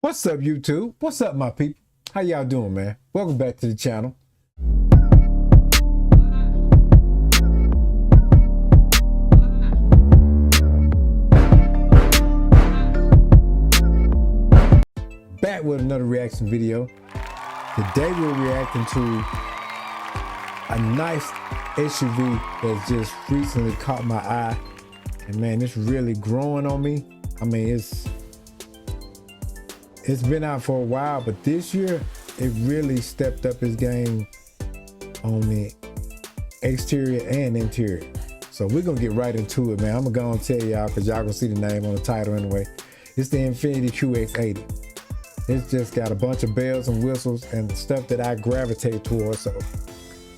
What's up, YouTube? What's up, my people? How y'all doing, man? Welcome back to the channel. Back with another reaction video. Today we're reacting to a nice SUV that just recently caught my eye. And man, it's really growing on me. I mean, it's been out for a while, but this year it really stepped up its game on the exterior and interior. So we're gonna get right into it, man. I'm gonna go and tell y'all because y'all gonna see the name on the title anyway. It's the Infiniti QX80. It's just got a bunch of bells and whistles and stuff that I gravitate towards, so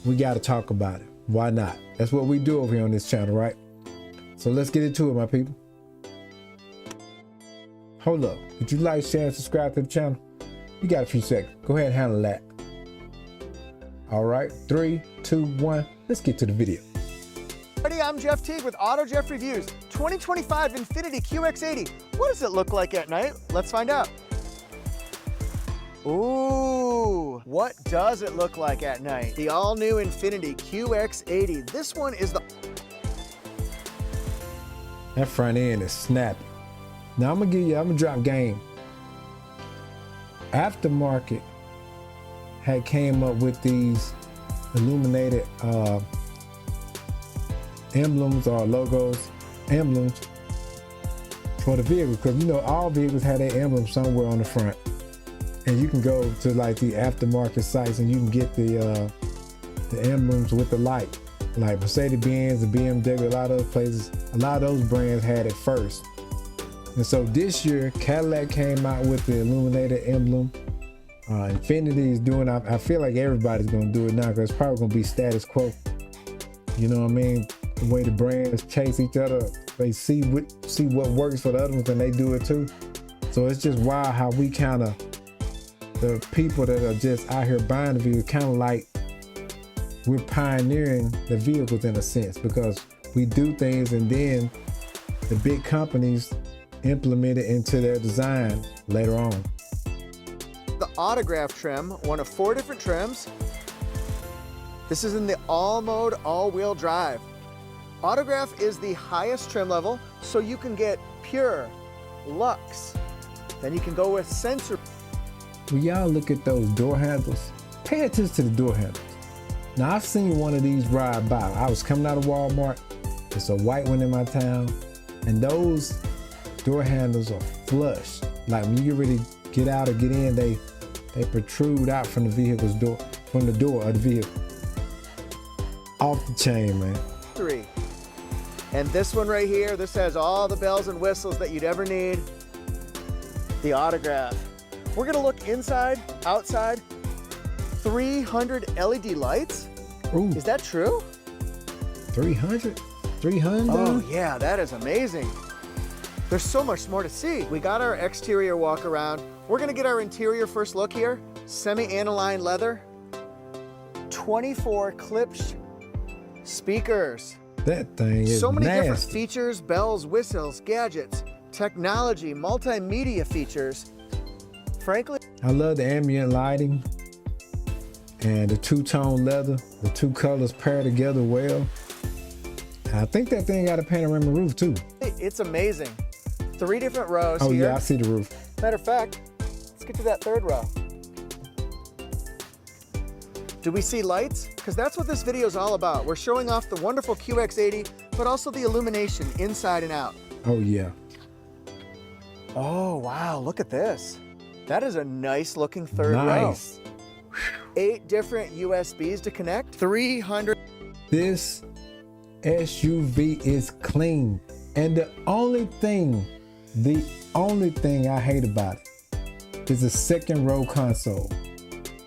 we gotta talk about it. Why not? That's what we do over here on this channel, right? So let's get into it, my people. Hold up, did you like, share, and subscribe to the channel? You got a few seconds. Go ahead and handle that. All right, 3, 2, 1, let's get to the video. I'm Jeff Teague with Auto Jeff Reviews. 2025 Infiniti QX80. What does it look like at night? Let's find out. Ooh, what does it look like at night? The all-new Infiniti QX80. This one is the... That front end is snappy. Now I'm gonna drop game. Aftermarket had came up with these illuminated emblems or logos, emblems for the vehicle, because you know all vehicles have their emblem somewhere on the front, and you can go to like the aftermarket sites and you can get the emblems with the light, like Mercedes-Benz and BMW. A lot of those places, a lot of those brands had it first. And so this year, Cadillac came out with the illuminated emblem. Infiniti is doing, I feel like everybody's gonna do it now because it's probably gonna be status quo. You know what I mean? The way the brands chase each other, they see what works for the other ones and they do it too. So it's just wild how we kind of, the people that are just out here buying the vehicle, kind of like we're pioneering the vehicles in a sense, because we do things and then the big companies implement it into their design later on. The Autograph trim, one of 4 different trims. This is in the all mode, all-wheel drive. Autograph is the highest trim level, so you can get pure, luxe. Then you can go with sensor. When y'all look at those door handles, pay attention to the door handles. Now I've seen one of these ride by. I was coming out of Walmart. It's a white one in my town, and those door handles are flush. Like when you get ready to get out or get in, they protrude out from the vehicle's door, from the door of the vehicle. Off the chain, man. 3. And this one right here, this has all the bells and whistles that you'd ever need. The Autograph. We're gonna look inside, outside. 300 LED lights. Ooh. Is that true? 300? 300? Oh yeah, that is amazing. There's so much more to see. We got our exterior walk around. We're gonna get our interior first look here. Semi-aniline leather. 24 clipped speakers. That thing is so many nasty. different features, bells, whistles, gadgets, technology, multimedia features. Frankly, I love the ambient lighting and the two-tone leather. The two colors pair together well. And I think that thing got a panoramic roof too. it's amazing. 3 different rows Oh here. yeah, I see the roof. Matter of fact, let's get to that 3rd row. Do we see lights? Because that's what this video is all about. We're showing off the wonderful QX80, but also the illumination inside and out. Oh yeah. Oh wow, look at this. That is a nice looking 3rd row. Nice. 8 different USBs to connect. 300. This SUV is clean. And the only thing I hate about it is the 2nd row console.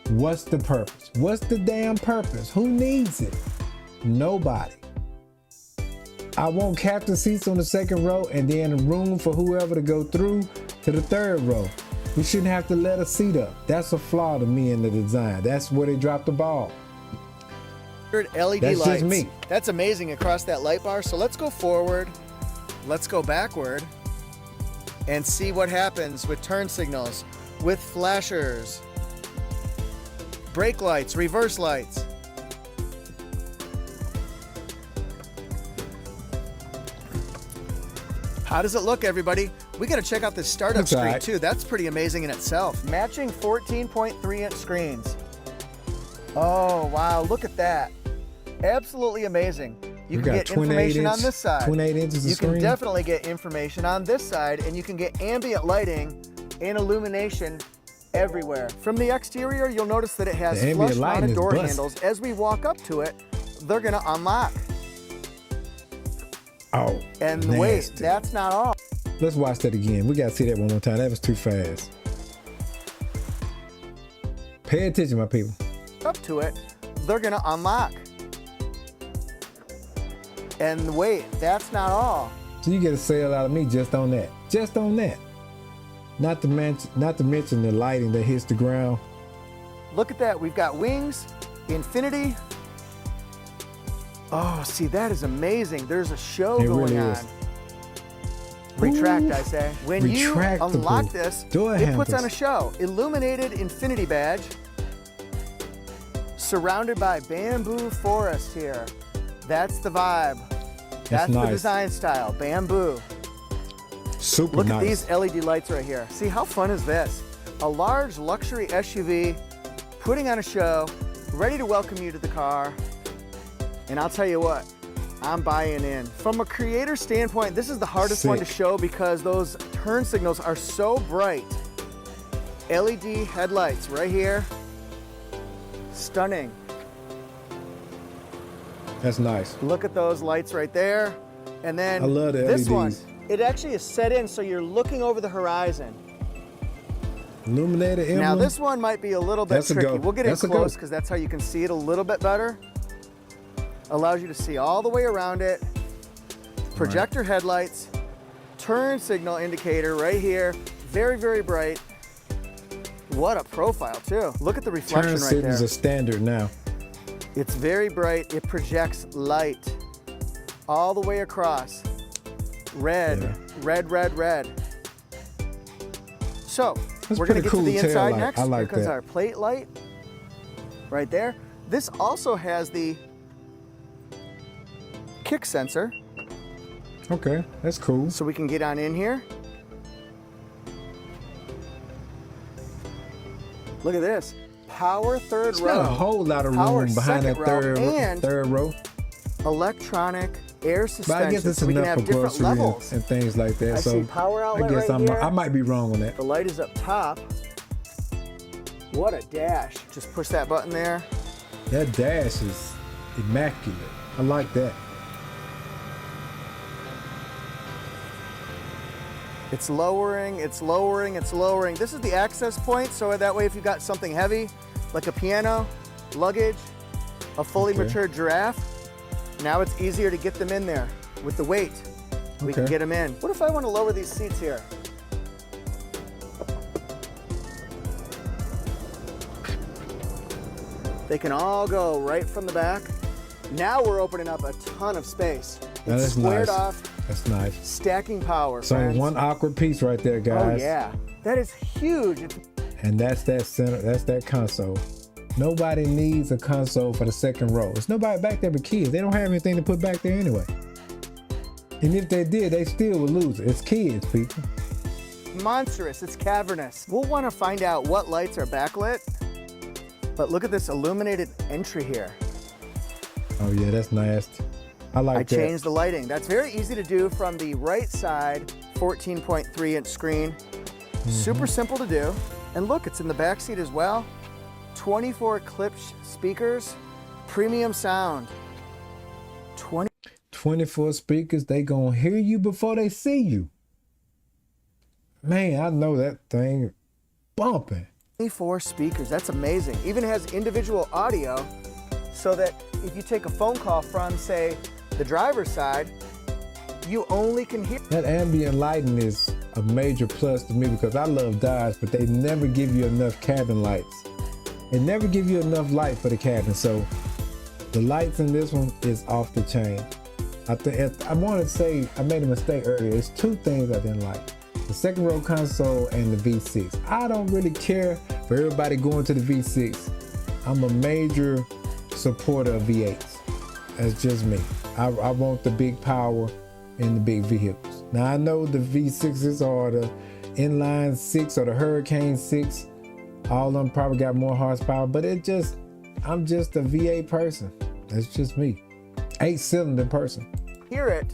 What's the purpose? What's the damn purpose? Who needs it? Nobody. I want captain seats on the 2nd row and then room for whoever to go through to the 3rd row. We shouldn't have to let a seat up. That's a flaw to me in the design. That's where they dropped the ball. LED That's lights. just me. That's amazing across that light bar. So let's go forward. Let's go backward and see what happens with turn signals. with flashers, brake lights, reverse lights. How does it look, everybody? We got to check out this startup Looks screen alright. too. That's pretty amazing in itself. Matching 14.3-inch screens. Oh, wow, look at that. Absolutely amazing. You We can got get information on this side. 28 inches of You can screen. definitely get information on this side, and you can get ambient lighting and illumination everywhere. From the exterior, you'll notice that it has The ambient flush lighting mounted is door busted. handles. As we walk up to it, they're gonna unlock. Oh, And wait, nasty. that's not all. Let's watch that again. We gotta see that one more time. That was too fast. Pay attention, my people. Up to it, they're gonna unlock. And wait, that's not all. So you get a sale out of me just on that. Just on that. Not to mention the lighting that hits the ground. Look at that, we've got wings, infinity. Oh, see, that is amazing. There's a show It going really on. is. Retract, Ooh. I say. When you Retractable unlock this, door it puts handles. on a show. Illuminated infinity badge, surrounded by bamboo forest here. That's the vibe. That's the nice. design style, bamboo. Super Look nice. at these LED lights right here. See, how fun is this? A large luxury SUV putting on a show, ready to welcome you to the car. And I'll tell you what, I'm buying in. From a creator standpoint, this is the hardest one to Sick. show because those turn signals are so bright. LED headlights right here. Stunning. That's nice. Look at those lights right there. And then I love the this one, LEDs. it actually is set in so you're looking over the horizon. Illuminated emblem. Now this one might be a little bit That's a tricky. go. We'll get in That's a go. close because that's how you can see it a little bit better. Allows you to see all the way around it. Projector headlights, turn signal indicator right here. Very, very bright. What a profile too. Look at the reflection Turn right signals there. are standard now. It's very bright. It projects light all the way across. Red, Yeah. red, red, red. So That's we're gonna pretty get cool to the tail inside light. next. I like Here comes that. our plate light right there. This also has the kick sensor, Okay, that's cool. so we can get on in here. Look at this. Power third It's row. not a whole lot of Power room behind that second row, third and row. Electronic air But suspension, I guess it's so we can enough have for different grocery and, levels. and things like that. I so see power I outlet guess right here. I might be wrong on that. The light is up top. What a dash. Just push that button there. That dash is immaculate. I like that. It's lowering, it's lowering, it's lowering. This is the access point, so that way if you've got something heavy, like a piano, luggage, a fully Okay. matured giraffe, now it's easier to get them in there with the weight. We can Okay. get them in. What if I want to lower these seats here? They can all go right from the back. Now we're opening up a ton of space. Now It's that's squared nice. off, That's nice. stacking power, So friends. one awkward piece right there, Oh guys. yeah, that is huge. And that's that center. That's that console. Nobody needs a console for the second row. There's nobody back there but kids. They don't have anything to put back there anyway. And if they did, they still would lose it. It's kids, people. Monstrous, it's cavernous. We'll want to find out what lights are backlit, but look at this illuminated entry here. Oh yeah, that's nasty. I like I that. changed the lighting. That's very easy to do from the right side 14.3-inch screen. Super simple to do. And look, it's in the back seat as well. 24 clip speakers, premium sound. 24 speakers, they gonna hear you before they see you. Man, I know that thing bumping. 24 speakers, that's amazing. Even has individual audio so that if you take a phone call from, say, the driver's side, you only can hear. That ambient lighting is a major plus to me because I love Dodge, but they never give you enough cabin lights. They never give you enough light for the cabin, so the lights in this one is off the chain. I want to say I made a mistake earlier. It's two things I didn't like. the second row console and the V6. I don't really care for everybody going to the V6. I'm a major supporter of V8s. That's just me. I want the big power in the big vehicles. Now I know the V6s or the inline 6 or the Hurricane 6, all of them probably got more horsepower, but I'm just a V8 person. That's just me. 8-cylinder person. Hear it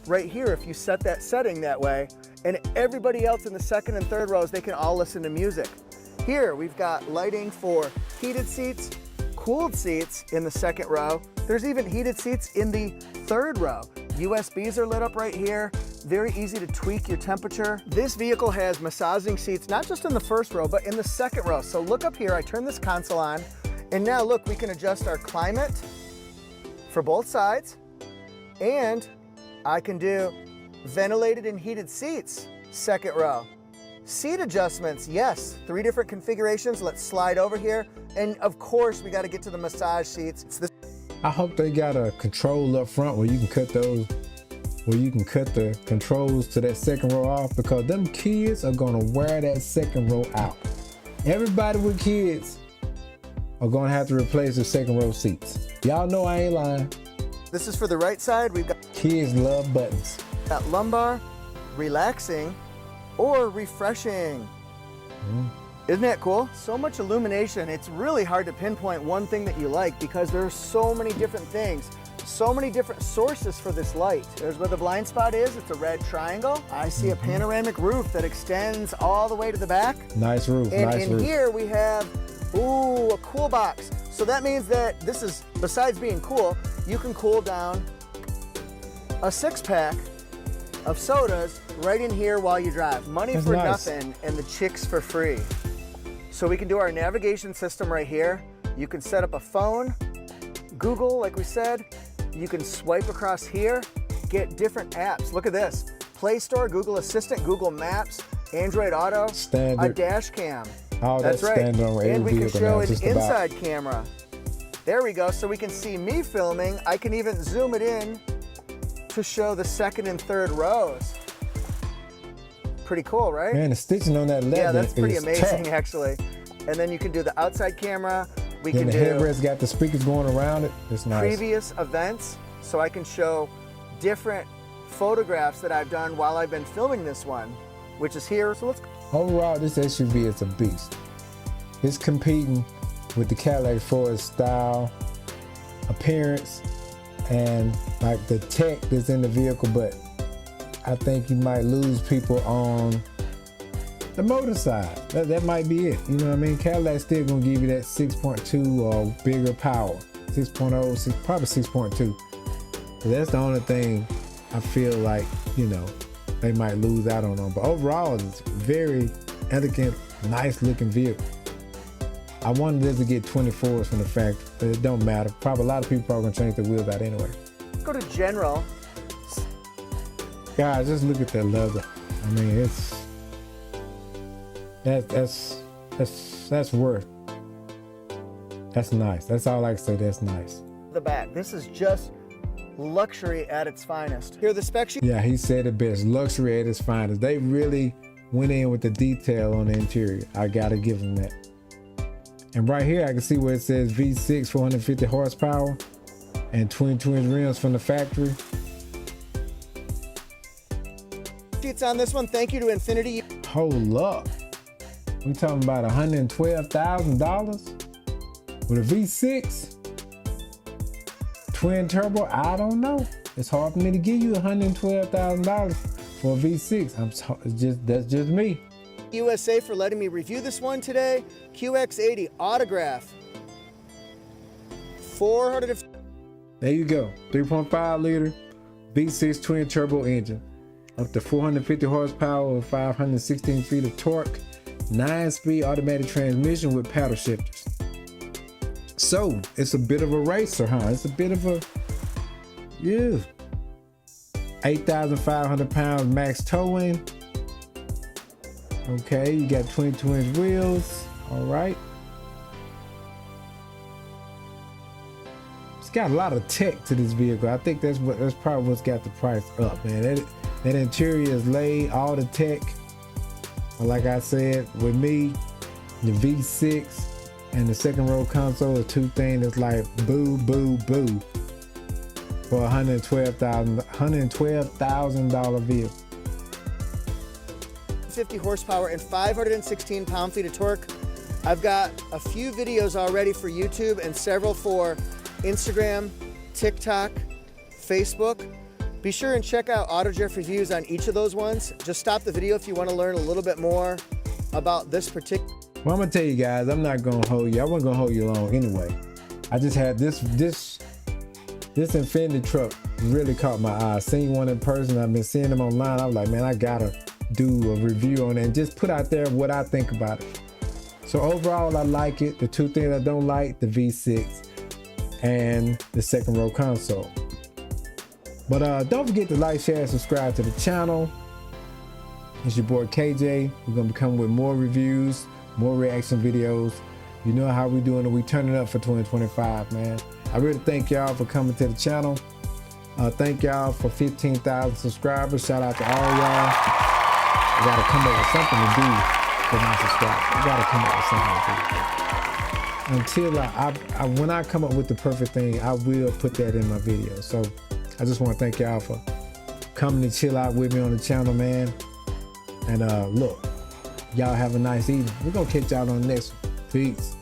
right here if you set that setting that way, and everybody else in the second and third rows, they can all listen to music. Here we've got lighting for heated seats, cooled seats in the second row. There's even heated seats in the third row. USBs are lit up right here. Very easy to tweak your temperature. This vehicle has massaging seats, not just in the first row, but in the second row. So look up here, I turn this console on, and now look, we can adjust our climate for both sides, and I can do ventilated and heated seats, second row. Seat adjustments, yes, 3 different configurations. Let's slide over here. And of course, we gotta get to the massage seats. I hope they got a control up front where you can cut those, where you can cut the controls to that second row off, because them kids are gonna wear that second row out. Everybody with kids are gonna have to replace the second row seats. Y'all know I ain't lying. This is for the right side. We've got Kids love buttons. lumbar, relaxing, or refreshing. Isn't that cool? So much illumination. It's really hard to pinpoint one thing that you like because there are so many different things, so many different sources for this light. There's where the blind spot is. It's a red triangle. I see a panoramic roof that extends all the way to the back. Nice roof, and nice roof. in here we have, ooh, a cool box. So that means that this is, besides being cool, you can cool down a 6-pack of sodas right in here while you drive. Money That's for nice. nothing and the chicks for free. So we can do our navigation system right here. You can set up a phone, Google, like we said. You can swipe across here, get different apps. Look at this. Play Store, Google Assistant, Google Maps, Android Auto, Standard. a dash cam. All That's that right. standard on every And we can vehicle show now, an just about. inside camera. There we go, so we can see me filming. I can even zoom it in to show the second and third rows. Pretty cool, right? Man, the stitching on that leather Yeah, that's pretty is amazing, tough. actually. And then you can do the outside camera. We Then can the do headrest got the speakers going around it. It's nice. previous events, so I can show different photographs that I've done while I've been filming this one, which is here. So let's Overall, this SUV is a beast. It's competing with the Cadillac for its style, appearance, and like the tech that's in the vehicle, but I think you might lose people on the motor side. That might be it. You know what I mean? Cadillac's still gonna give you that 6.2 or bigger power. 6.0, probably 6.2. So that's the only thing I feel like, you know, they might lose out on them. But overall, it's a very elegant, nice looking vehicle. I wanted this to get 24s from the factory, but it don't matter. Probably a lot of people probably gonna change the wheels out anyway. go to general. Guys, just look at that leather. I mean, it's that's worth. That's nice. That's all I can say. That's nice. The back. This is just luxury at its finest. Here are the spec sheet. Yeah, he said it best. Luxury at its finest. They really went in with the detail on the interior. I gotta give them that. And right here, I can see where it says V6, 450 horsepower, and 22-inch rims from the factory. Sheets on this one. Thank you to Infinity. Hold up. We talking about $112,000 with a V6 twin turbo. I don't know. It's hard for me to give you $112,000 for a V6. That's just me. USA for letting me review this one today. QX80 autograph. 400. There you go. 3.5 liter V6 twin turbo engine. Up to 450 horsepower with 516 feet of torque. 9-speed automatic transmission with paddle shifters. So it's a bit of a racer, huh? It's a bit of a, yeah. 8,500 pounds max towing. Okay, you got 22-inch wheels. All right. It's got a lot of tech to this vehicle. I think that's probably what's got the price up, man. That interior is laid, all the tech. But like I said, with me, the V6 and the second row console are two things that's like boo, boo, boo for $112,000 vehicle. 50 horsepower and 516 pound-feet of torque. I've got a few videos already for YouTube and several for Instagram, TikTok, Facebook. Be sure and check out Auto Jeff reviews on each of those ones. Just stop the video if you want to learn a little bit more about this particular. Well, I'm gonna tell you guys, I'm not gonna hold you. I wasn't gonna hold you long anyway. I just had this Infiniti truck really caught my eye. Seen one in person. I've been seeing them online. I was like, man, I gotta do a review on it and just put out there what I think about it. So overall, I like it. The two things I don't like, the V6 and the second row console. But don't forget to like, share, and subscribe to the channel. It's your boy KJ. We're gonna be coming with more reviews, more reaction videos. You know how we doing it. We turning up for 2025, man. I really thank y'all for coming to the channel. Thank y'all for 15,000 subscribers. Shout out to all y'all. I gotta come up with something to do for my subscribers. I gotta come up with something to do. Until when I come up with the perfect thing, I will put that in my video. So I just want to thank y'all for coming to chill out with me on the channel, man. And look, y'all have a nice evening. We're gonna catch y'all on the next one. Peace.